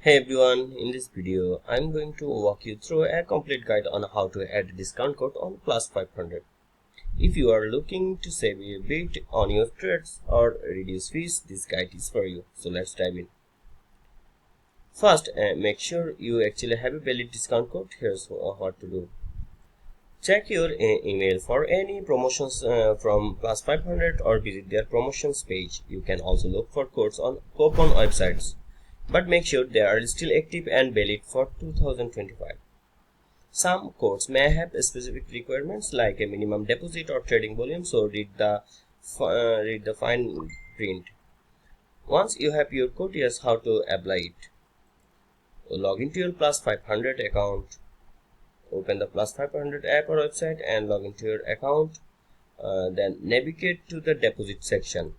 Hey everyone, in this video I'm going to walk you through a complete guide on how to add a discount code on PLUS500. If you are looking to save a bit on your trades or reduce fees, this guide is for you. So let's dive in. First, make sure you actually have a valid discount code. Here's what to do. Check your email for any promotions from PLUS500 or visit their promotions page. You can also look for codes on coupon websites, but make sure they are still active and valid for 2025. Some codes may have specific requirements like a minimum deposit or trading volume, so read the fine print. Once you have your code, here's how to apply it. Log into your PLUS500 account. Open the PLUS500 app or website and log into your account. Then navigate to the deposit section.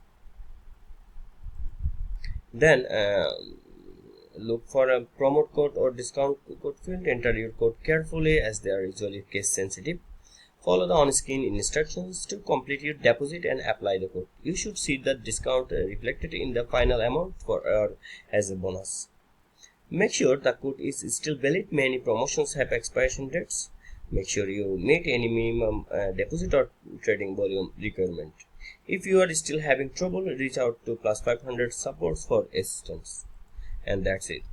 Then look for a promote code or discount code field. Enter your code carefully as they are usually case sensitive. Follow the on-screen instructions to complete your deposit and apply the code. You should see the discount reflected in the final amount as a bonus. Make sure the code is still valid. Many promotions have expiration dates. Make sure you meet any minimum deposit or trading volume requirement. If you are still having trouble, reach out to PLUS500 supports for assistance. And that's it.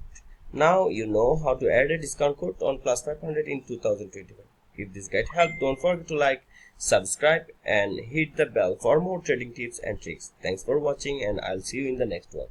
Now you know how to add a discount code on PLUS500 in 2025. If this guide helped, don't forget to like, subscribe and hit the bell for more trading tips and tricks. Thanks for watching and I'll see you in the next one.